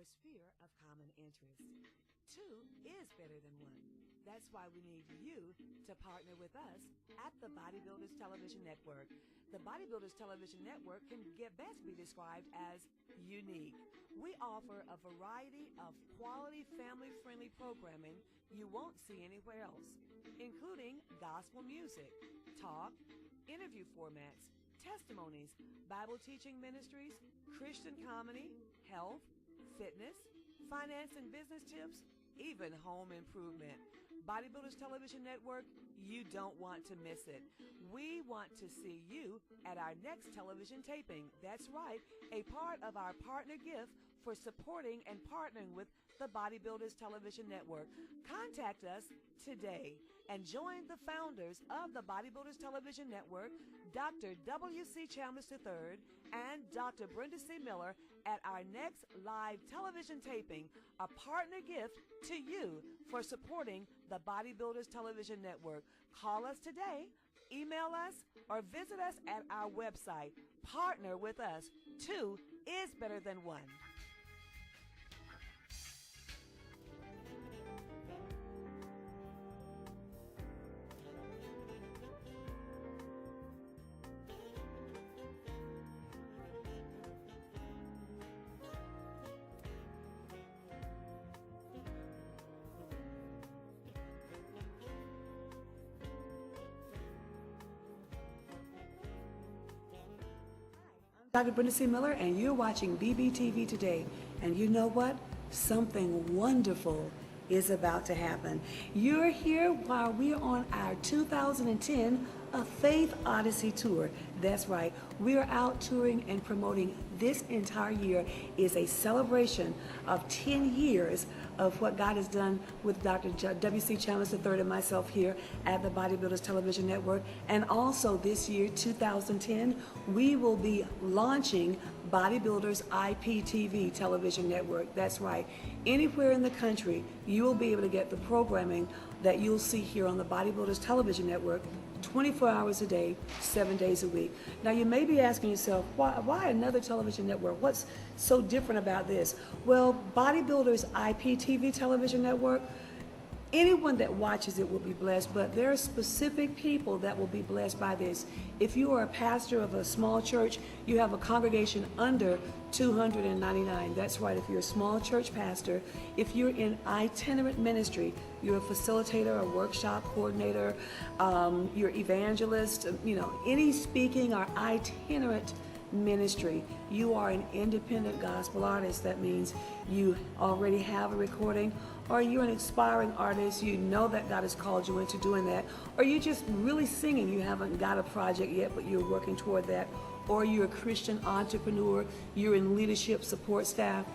our sphere of common interest. Two is better than one. That's why we need you to partner with us at the Bodybuilders Television Network. The Bodybuilders Television Network can best be described as unique. We offer a variety of quality family-friendly programming you won't see anywhere else, including gospel music, talk, interview formats, testimonies, Bible teaching ministries, Christian comedy, health, fitness, finance and business tips, even home improvement. Bodybuilders Television Network, you don't want to miss it. We want to see you at our next television taping. That's right, a part of our partner gift for supporting and partnering with the Bodybuilders Television Network. Contact us today and join the founders of the Bodybuilders Television Network, Dr. W.C. Chambliss III and Dr. Brenda C. Miller, at our next live television taping, a partner gift to you for supporting the Bodybuilders Television Network. Call us today, email us, or visit us at our website. Partner with us. Two is better than one. Dr. Brenda C. Miller, and you're watching BBTV Today. And you know what? Something wonderful is about to happen. You're here while we're on our 2010 A Faith Odyssey Tour. That's right. We are out touring and promoting this entire year is a celebration of 10 years of what God has done with Dr. W.C. Chambliss III and myself here at the Bodybuilders Television Network. And also this year, 2010, we will be launching Bodybuilders IPTV Television Network. That's right. Anywhere in the country, you will be able to get the programming that you'll see here on the Bodybuilders Television Network 24 hours a day, 7 days a week. Now you may be asking yourself, why another television network? What's so different about this? Well, Bodybuilders IPTV Television Network, anyone that watches it will be blessed, but there are specific people that will be blessed by this. If you are a pastor of a small church, you have a congregation under 299. That's right, if you're a small church pastor, if you're in itinerant ministry, you're a facilitator, a workshop coordinator, you're evangelist, any speaking or itinerant ministry, you are an independent gospel artist. That means you already have a recording, or you're an aspiring artist, you know that God has called you into doing that, or you're just really singing, you haven't got a project yet, but you're working toward that, or you're a Christian entrepreneur, you're in leadership support staff.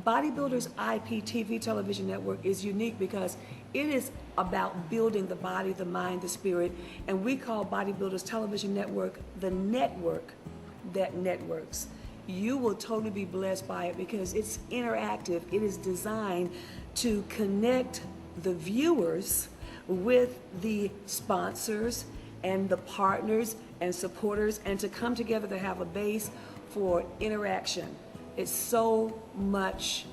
Bodybuilders IPTV Television Network is unique because it is about building the body, the mind, the spirit, and we call Bodybuilders Television Network the network that networks. You will totally be blessed by it because it's interactive. It is designed to connect the viewers with the sponsors and the partners and supporters, and to come together to have a base for interaction. It's so much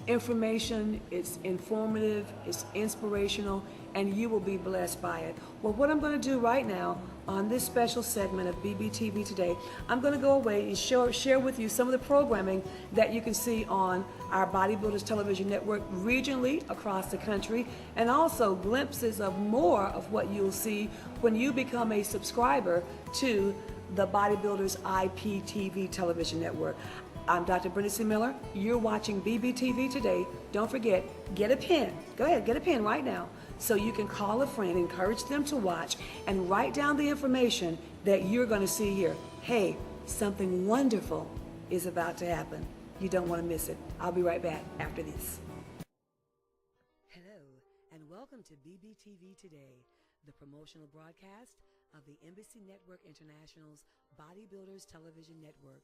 information, it's informative, it's inspirational, and you will be blessed by it. Well, what I'm going to do right now on this special segment of BBTV Today, I'm going to go away and share with you some of the programming that you can see on our Bodybuilders Television Network regionally across the country, and also glimpses of more of what you'll see when you become a subscriber to the Bodybuilders IPTV Television Network. I'm Dr. Brenda C. Miller. You're watching BBTV Today. Don't forget, get a pen. Go ahead, get a pen right now so you can call a friend, encourage them to watch, and write down the information that you're going to see here. Hey, something wonderful is about to happen. You don't want to miss it. I'll be right back after this. Hello, and welcome to BBTV Today, the promotional broadcast of the Embassy Network International's Bodybuilders Television Network.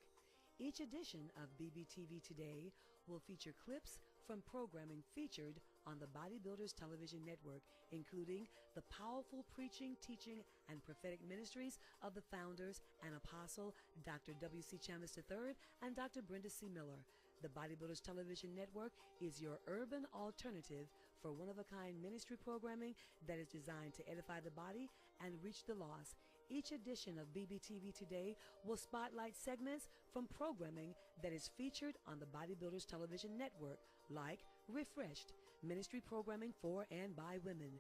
Each edition of BBTV Today will feature clips from programming featured on the Bodybuilders Television Network, including the powerful preaching, teaching, and prophetic ministries of the founders and apostle Dr. W.C. Chambliss III and Dr. Brenda C. Miller. The Bodybuilders Television Network is your urban alternative for one-of-a-kind ministry programming that is designed to edify the body and reach the lost. Each edition of BBTV Today will spotlight segments from programming that is featured on the Bodybuilders Television Network, like Refreshed, ministry programming for and by women,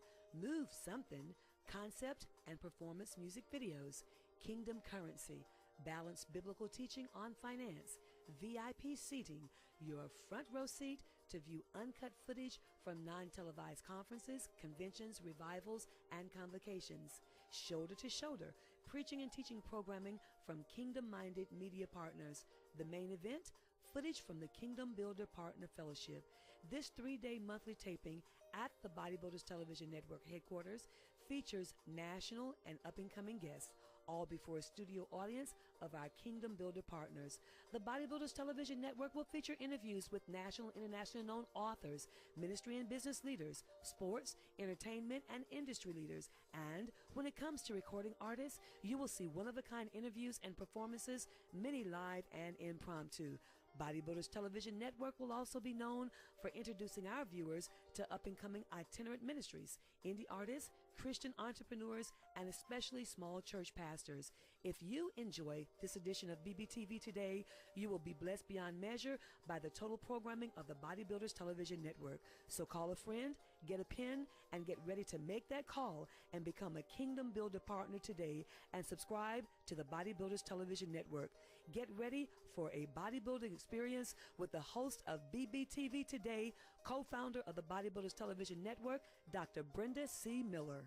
Move Something, concept and performance music videos, Kingdom Currency, balanced biblical teaching on finance, VIP seating, your front row seat to view uncut footage from non-televised conferences, conventions, revivals, and convocations, shoulder to shoulder, preaching and teaching programming from kingdom-minded media partners. The main event, footage from the Kingdom Builder Partner Fellowship. This 3-day monthly taping at the Bodybuilders Television Network headquarters features national and up-and-coming guests, all before a studio audience of our Kingdom Builder partners. The Bodybuilders Television Network will feature interviews with national and international known authors, ministry and business leaders, sports, entertainment, and industry leaders. And when it comes to recording artists, you will see one-of-a-kind interviews and performances, many live and impromptu. Bodybuilders Television Network will also be known for introducing our viewers to up-and-coming itinerant ministries, indie artists, Christian entrepreneurs, and especially small church pastors. If you enjoy this edition of BBTV Today, you will be blessed beyond measure by the total programming of the Bodybuilders Television Network. So call a friend, get a pen, and get ready to make that call and become a Kingdom Builder partner today and subscribe to the Bodybuilders Television Network. Get ready for a bodybuilding experience with the host of BBTV Today, co-founder of the Bodybuilders Television Network, Dr. Brenda C. Miller.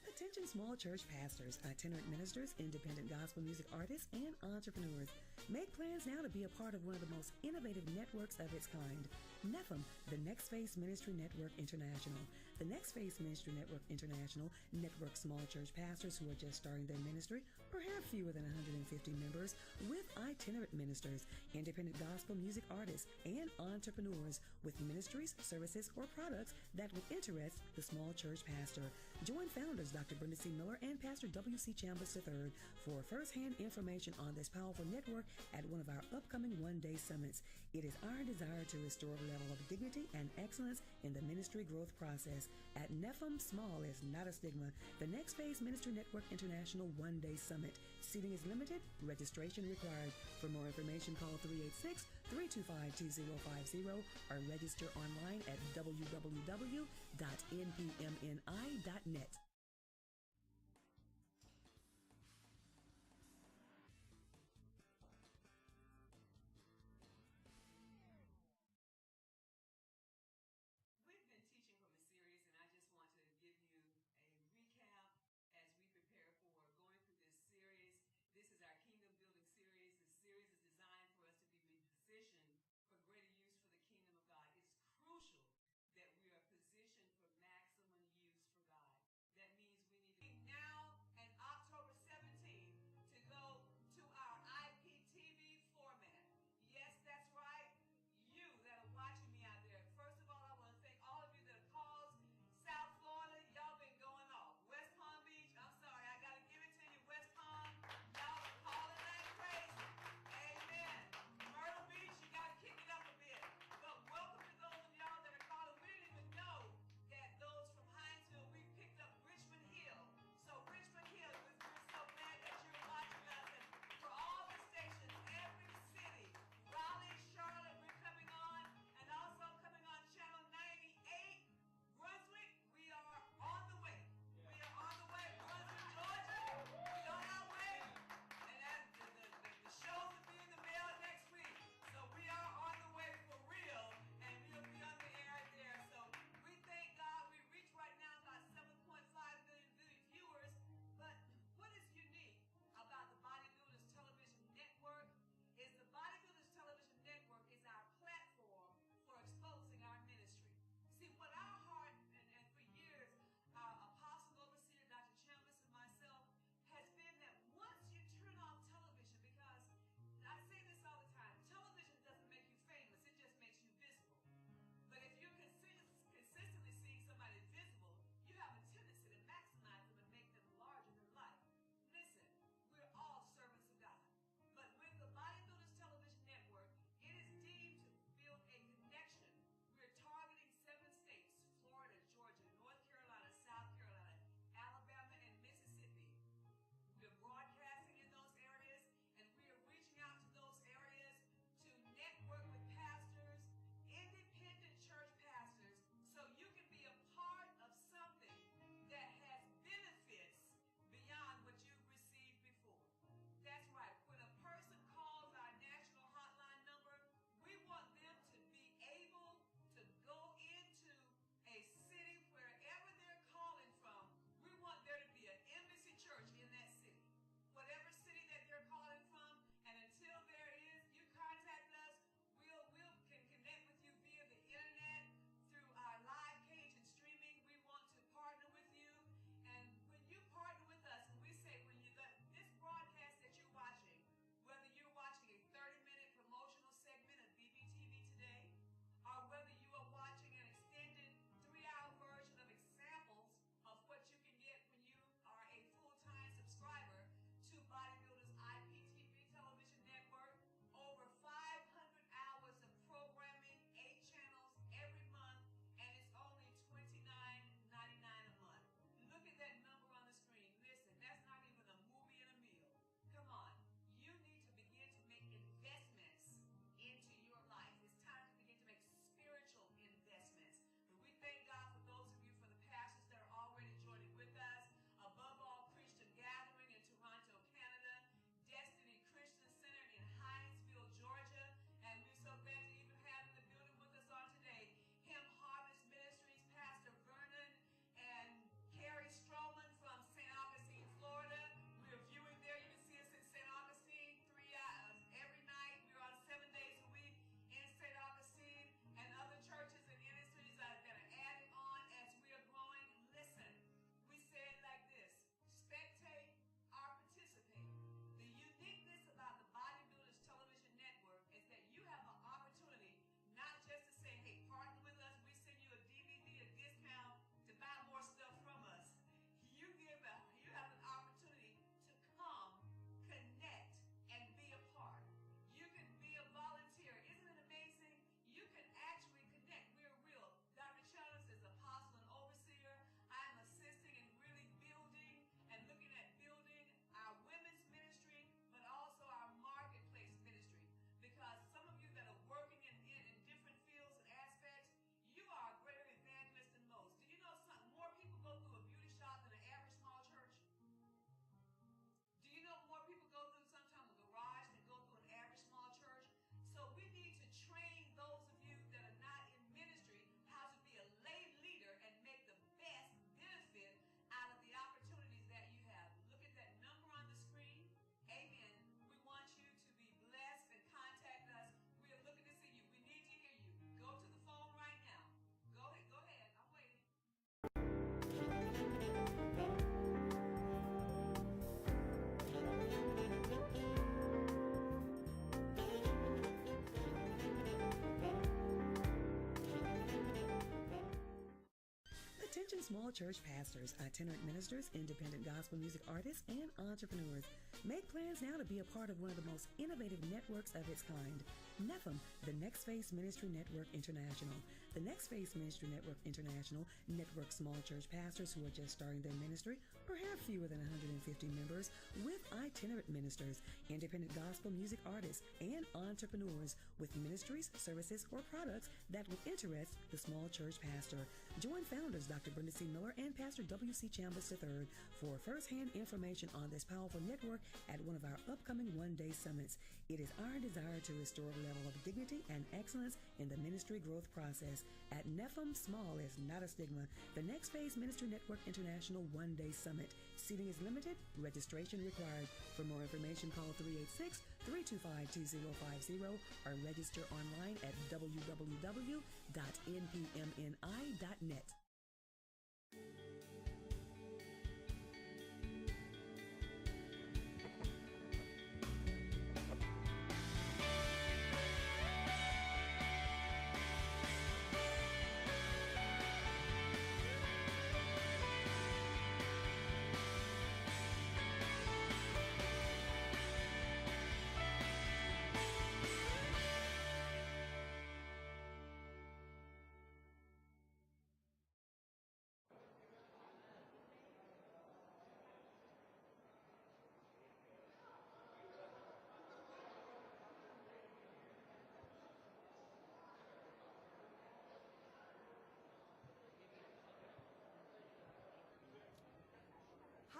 Attention small church pastors, itinerant ministers, independent gospel music artists, and entrepreneurs. Make plans now to be a part of one of the most innovative networks of its kind. NEFM, the Next Phase Ministry Network International. The Next Phase Ministry Network International networks small church pastors who are just starting their ministry or have fewer than 150 members with itinerant ministers, independent gospel music artists, and entrepreneurs with ministries, services, or products that will interest the small church pastor. Join founders Dr. Brenda C. Miller and Pastor W.C. Chambers III for first-hand information on this powerful network at one of our upcoming one-day summits. It is our desire to restore a level of dignity and excellence in the ministry growth process. At NEFM, small is not a stigma. The Next Phase Ministry Network International One-Day Summit. Seating is limited. Registration required. For more information, call 386-325-2050 or register online at www.npmni.net. We've been teaching from a series, and I just want to give you a recap as we prepare for going through this series. This is our Kingdom Building series. This series is designed for us to be repositioned for greater use for the kingdom of God. It's crucial that we are positioned for maximum use for God. That small church pastors, itinerant ministers, independent gospel music artists, and entrepreneurs. Make plans now to be a part of one of the most innovative networks of its kind. NEFM, the Next Phase Ministry Network International. The Next Phase Ministry Network International networks small church pastors who are just starting their ministry or have fewer than 150 members with itinerant ministers, independent gospel music artists, and entrepreneurs with ministries, services, or products that will interest the small church pastor. Join founders Dr. Brenda C. Miller and Pastor W.C. Chambers III for first-hand information on this powerful network at one of our upcoming one-day summits. It is our desire to restore a level of dignity and excellence in the ministry growth process. At NEFM, small is not a stigma. The Next Phase Ministry Network International One-Day Summit. Seating is limited. Registration required. For more information, call 386-325-2050 or register online at www.npmni.net.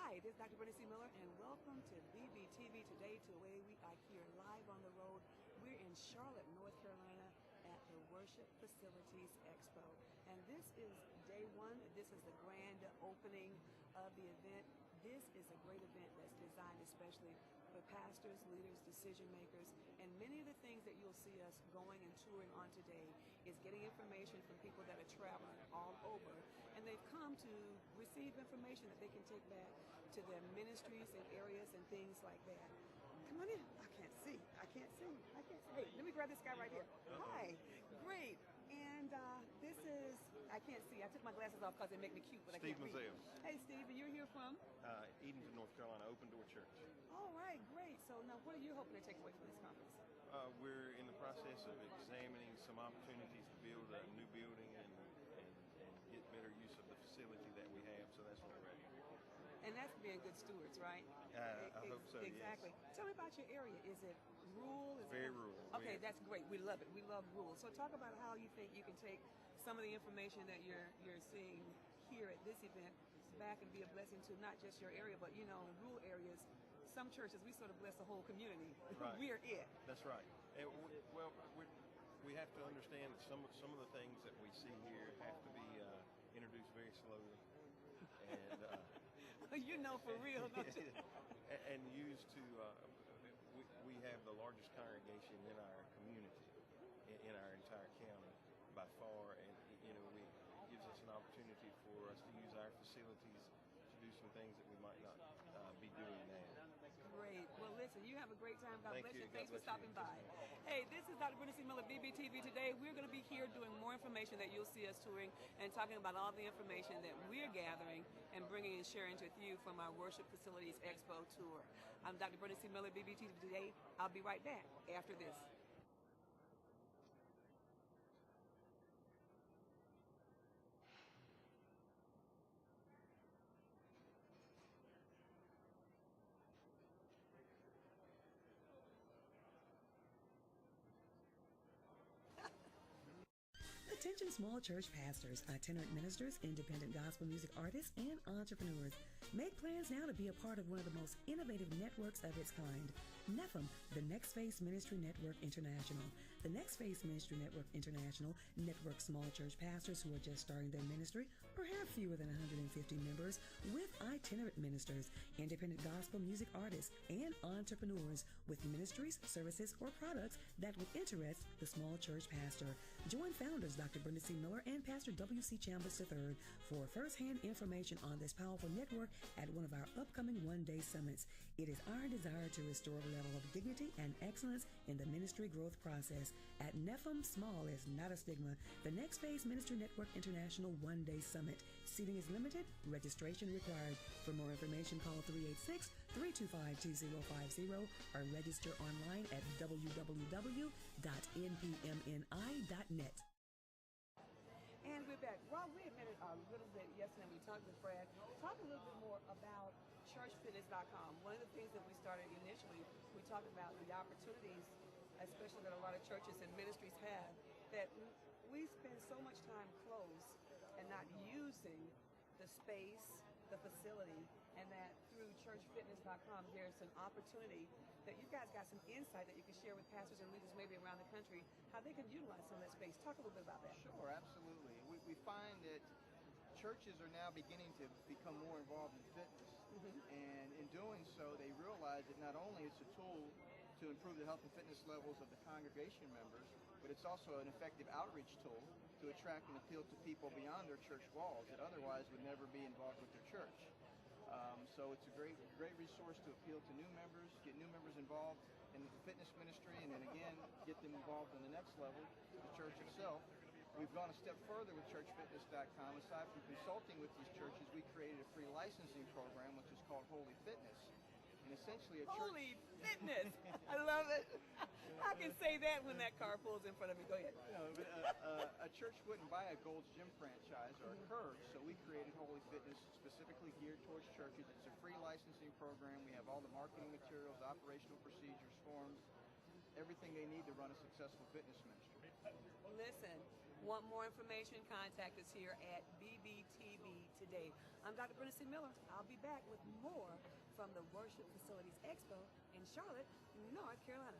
Hi, this is Dr. Brenda C. Miller, and welcome to BBTV Today. Today we are here live on the road. We're in Charlotte, North Carolina at the Worship Facilities Expo. And this is day one. This is the grand opening of the event. This is a great event that's designed especially for pastors, leaders, decision makers, and many of the things that you'll see us going and touring on today is getting information from people that are traveling all over, and they've come to receive information that they can take back to their ministries and areas and things like that. Come on in. I can't see. Hey, let me grab this guy right here. Hi. Great. And this is, I can't see. I took my glasses off because they make me cute, but Steve I can't read. Mazzeo. Hey, Steve, and you're here from? Edenton, North Carolina, Open Door Church. All right, great. So now what are you hoping to take away from this conference? We're in the process of examining some opportunities to build a new building and get better use of the facility that we have, so that's what we're at. And that's being good stewards, right? I hope so, Exactly. yes. Tell me about your area. Is it rural? Very rural. Okay, that's great. We love it. We love rural. So talk about how you think you can take some of the information that you're seeing here at this event back and be a blessing to not just your area, but, you know, in rural areas, some churches, we sort of bless the whole community. Right. We're it. That's right. And we have to understand that some of the things that we see here have to be introduced very slowly. And you know, for real, don't you? and used to, we have the largest congregation in our community, in our entire county by far, and you know, it gives us an opportunity for us to use our facilities to do some things that we might not be doing now. Great. Well, listen, you have a great time. God bless you. Thanks for stopping by. Yes, hey, this is Dr. Brenda C. Miller, BBTV Today. We're going to be here doing more information that you'll see us touring and talking about all the information that we're gathering and bringing and sharing with you from our Worship Facilities Expo tour. I'm Dr. Brenda C. Miller, BBTV Today. I'll be right back after this. Attention small church pastors, itinerant ministers, independent gospel music artists, and entrepreneurs. Make plans now to be a part of one of the most innovative networks of its kind. NEFM, the Next Phase Ministry Network International. The Next Phase Ministry Network International networks small church pastors who are just starting their ministry or have fewer than 150 members with itinerant ministers, independent gospel music artists, and entrepreneurs with ministries, services, or products that will interest the small church pastor. Join founders Dr. Brenda C. Miller and Pastor W.C. Chambers III for first-hand information on this powerful network at one of our upcoming one-day summits. It is our desire to restore a level of dignity and excellence in the ministry growth process. At Nephilim, small is not a stigma. The Next Phase Ministry Network International One-Day Summit. Seating is limited. Registration required. For more information, call 386-325-2050 or register online at www.npmni.net. And we're back. Rob, we admitted a little bit yesterday we talked with Brad. Talk a little bit more about churchfitness.com. One of the things that we started initially, we talked about the opportunities, especially that a lot of churches and ministries have, that we spend so much time closed and not using the space, the facility, and that through churchfitness.com there's an opportunity that you guys got some insight that you can share with pastors and leaders maybe around the country, how they can utilize some of that space. Talk a little bit about that. Sure, absolutely. We find that churches are now beginning to become more involved in fitness. And in doing so, they realize that not only it's a tool to improve the health and fitness levels of the congregation members, but it's also an effective outreach tool to attract and appeal to people beyond their church walls that otherwise would never be involved with their church. So it's a great resource to appeal to new members, get new members involved in the fitness ministry, and then again, get them involved in the next level, the church itself. We've gone a step further with churchfitness.com. Aside from consulting with these churches, we created a free licensing program, which is called Holy Fitness. And essentially a church... Holy Fitness! I love it. I can say that when that car pulls in front of me. Go ahead. A church wouldn't buy a Gold's Gym franchise or a Curve, so we created Holy Fitness specifically geared towards churches. It's a free licensing program. We have all the marketing materials, operational procedures, forms, everything they need to run a successful fitness ministry. Listen, want more information? Contact us here at BBTV Today. I'm Dr. Brenda C. Miller. I'll be back with more from the Worship Facilities Expo in Charlotte, North Carolina.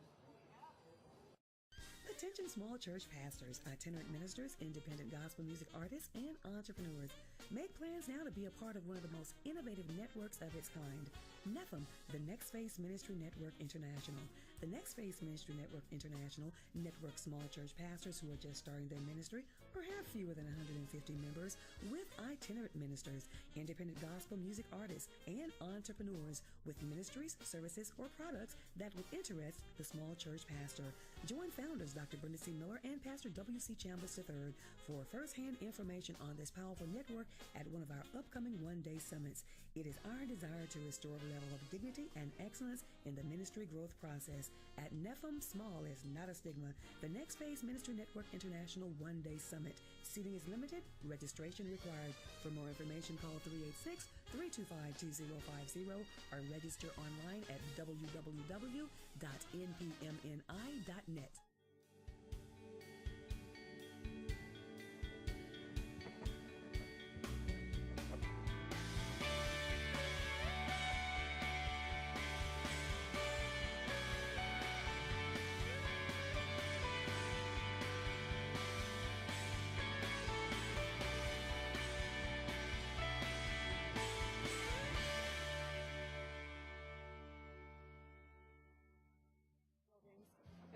Attention small church pastors, itinerant ministers, independent gospel music artists, and entrepreneurs. Make plans now to be a part of one of the most innovative networks of its kind. Nephilim, the Next Phase Ministry Network International. The Next Phase Ministry Network International networks small church pastors who are just starting their ministry or have fewer than 150 members with itinerant ministers, independent gospel music artists, and entrepreneurs with ministries, services, or products that will interest the small church pastor. Join founders Dr. Brenda C. Miller and Pastor W.C. Chambers III for first-hand information on this powerful network at one of our upcoming one-day summits. It is our desire to restore the level of dignity and excellence in the ministry growth process. At Nephilim, small is not a stigma. The Next Phase Ministry Network International One-Day Summit. Seating is limited. Registration required. For more information, call 386-325-2050 or register online at www.npmni.net.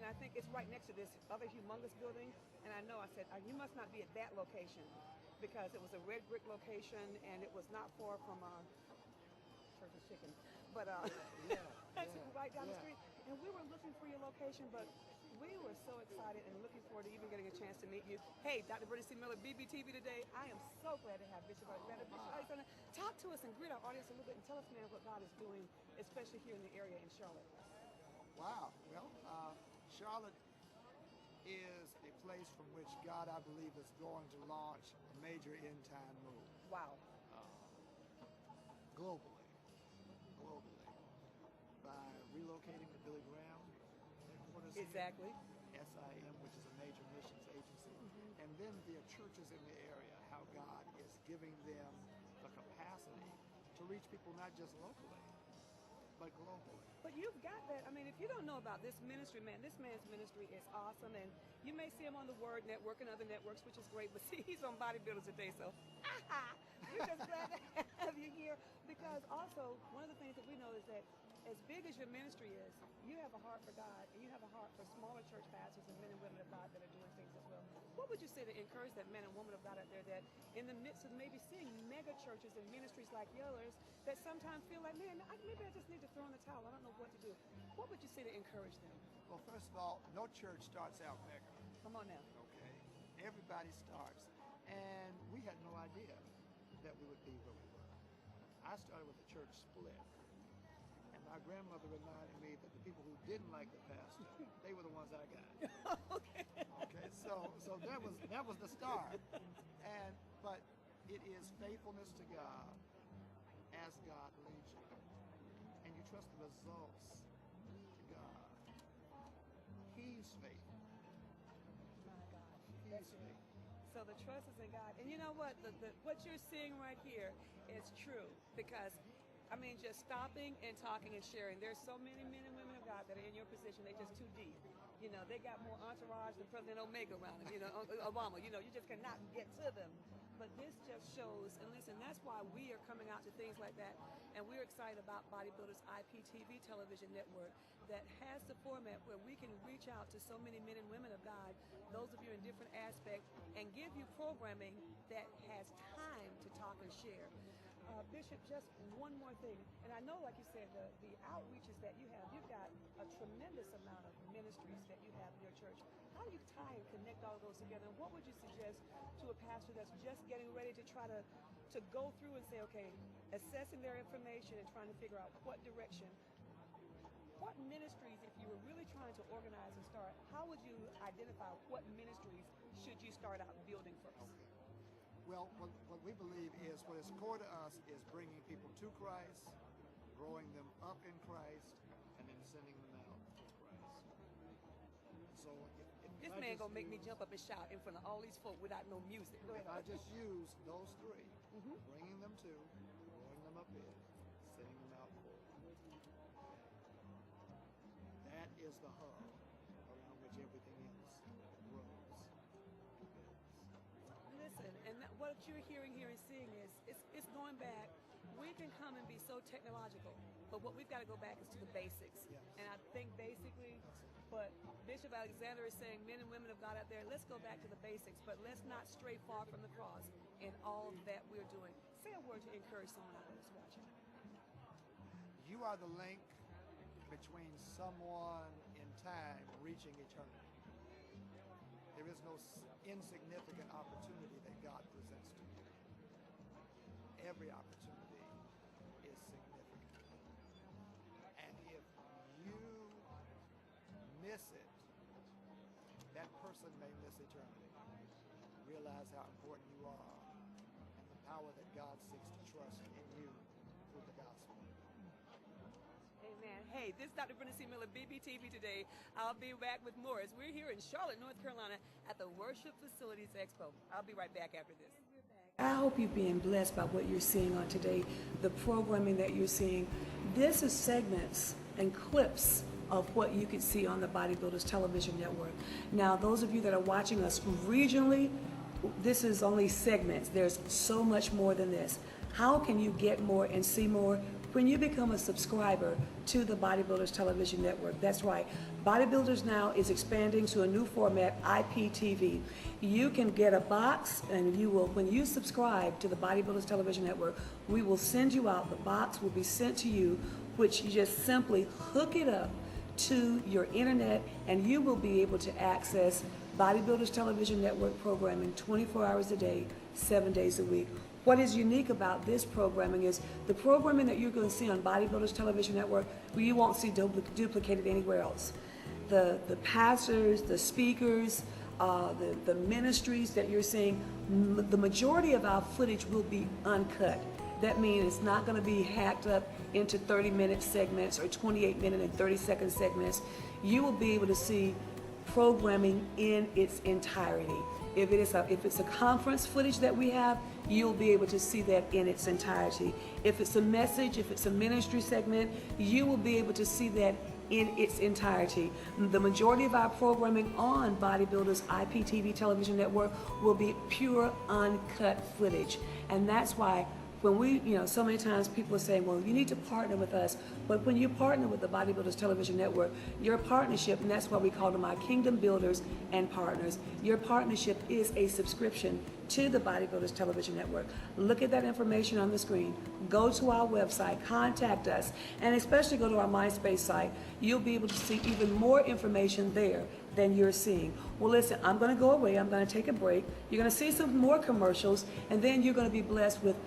And I think it's right next to this other humongous building. And I know I said, you must not be at that location, because it was a red brick location and it was not far from Church's Chicken. But that's right down the street. And we were looking for your location, but we were so excited and looking forward to even getting a chance to meet you. Hey, Dr. Brenda C. Miller, BBTV Today. I am so glad to have Bishop Alexander. Bishop Alexander, talk to us and greet our audience a little bit and tell us, man, what God is doing, especially here in the area in Charlotte. Wow. Well, Charlotte is a place from which God, I believe, is going to launch a major end-time move. Wow. Globally, by relocating the Billy Graham headquarters. Exactly. SIM, which is a major missions agency. And then the churches in the area, how God is giving them the capacity to reach people not just locally, but globally. But you've got that. I mean, if you don't know about this ministry, man, this man's ministry is awesome. And you may see him on the Word Network and other networks, which is great. But see, he's on Bodybuilders Today, so we're just glad to have you here. Because also, one of the things that we know is that as big as your ministry is, you have a heart for God, and you have a heart for smaller church pastors and men and women of God that are doing things as well. What would you say to encourage that men and women of God out there that in the midst of maybe seeing mega churches and ministries like yours that sometimes feel like, man, maybe I just need to throw in the towel. I don't know what to do. What would you say to encourage them? Well, first of all, no church starts out mega. Come on now. Okay, everybody starts, and we had no idea that we would be where we were. I started with a church split, and my grandmother reminded me that the people who didn't like the pastor, they were the ones I got. Okay. Okay, so that was the start, but it is faithfulness to God as God leads you, and you trust the results to God. He's faithful. My God. He's That's it. faithful. So the trust is in God. And you know what? What you're seeing right here is true because, I mean, just stopping and talking and sharing. There's so many men and women of God that are in your position. They're just too deep. You know, they got more entourage than President Omega around them, you know, Obama. You know, you just cannot get to them. But this just shows, and listen, that's why we are coming out to things like that. And we're excited about Bodybuilders IPTV television network that has the format where we can reach out to so many men and women of God, those of you in different aspects, and give you programming that has time to talk and share. Bishop, just one more thing. And I know, like you said, the outreaches that you have, you've got a tremendous amount of ministries that you have in your church. How do you tie and connect all of those together? And what would you suggest to a pastor that's just getting ready to try to go through and say, okay, assessing their information and trying to figure out what direction, what ministries, if you were really trying to organize and start, how would you identify what ministries should you start out building first? Okay. Well, what we believe is what is core to us is bringing people to Christ, growing them up in Christ, and then sending them out for Christ. So if This I man just gonna make me use- jump up and shout in front of all these folk without no music. Go ahead. If I just use those three, Mhm. bringing them to, growing them up in, sending them out for, that is the hub around which everything else grows. Listen, and what you're hearing here and seeing is it's going back. We can come and be so technological, but what we've got to go back is to the basics. Yes. And I think basically, but Bishop Alexander is saying, men and women of God out there, let's go back to the basics, but let's not stray far from the cross in all that we're doing. Say a word to encourage someone out there that's watching. You are the link between someone in time reaching eternity. There is no insignificant opportunity that God presents to you. Every opportunity is significant. And if you miss it, that person may miss eternity. Realize how important you are and the power that God seeks to trust in you through the gospel. Amen. Hey, this is Dr. Brenda C. Miller, BBTV Today. I'll be back with more as we're here in Charlotte, North Carolina at the Worship Facilities Expo. I'll be right back after this. I hope you're being blessed by what you're seeing on today, the programming that you're seeing. This is segments and clips of what you can see on the Bodybuilders Television Network. Now, those of you that are watching us regionally, this is only segments. There's so much more than this. How can you get more and see more? When you become a subscriber to the Bodybuilders Television Network. That's right. Bodybuilders now is expanding to a new format, IPTV. You can get a box, and you will, when you subscribe to the Bodybuilders Television Network, we will send you out. The box will be sent to you, which you just simply hook it up to your internet, and you will be able to access Bodybuilders Television Network programming 24 hours a day, 7 days a week. What is unique about this programming is the programming that you're going to see on Bodybuilders Television Network, you won't see duplicated anywhere else. The pastors, the speakers, the ministries that you're seeing, the majority of our footage will be uncut. That means it's not going to be hacked up into 30-minute segments or 28-minute and 30-second segments. You will be able to see programming in its entirety. If it's a conference footage that we have, you'll be able to see that in its entirety. If it's a message, if it's a ministry segment, you will be able to see that in its entirety. The majority of our programming on Bodybuilders IPTV Television Network will be pure uncut footage. And that's why when we, so many times people are saying, well, you need to partner with us. But when you partner with the Bodybuilders Television Network, your partnership, and that's why we call them our kingdom builders and partners, your partnership is a subscription to the Bodybuilders Television Network. Look at that information on the screen. Go to our website, contact us, and especially go to our MySpace site. You'll be able to see even more information there than you're seeing. Well, listen, I'm going to go away. I'm going to take a break. You're going to see some more commercials, and then you're going to be blessed with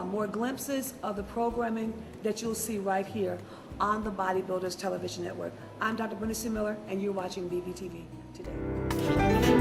more glimpses of the programming that you'll see right here on the Bodybuilders Television Network. I'm Dr. Brenda C. Miller, and you're watching BBTV today.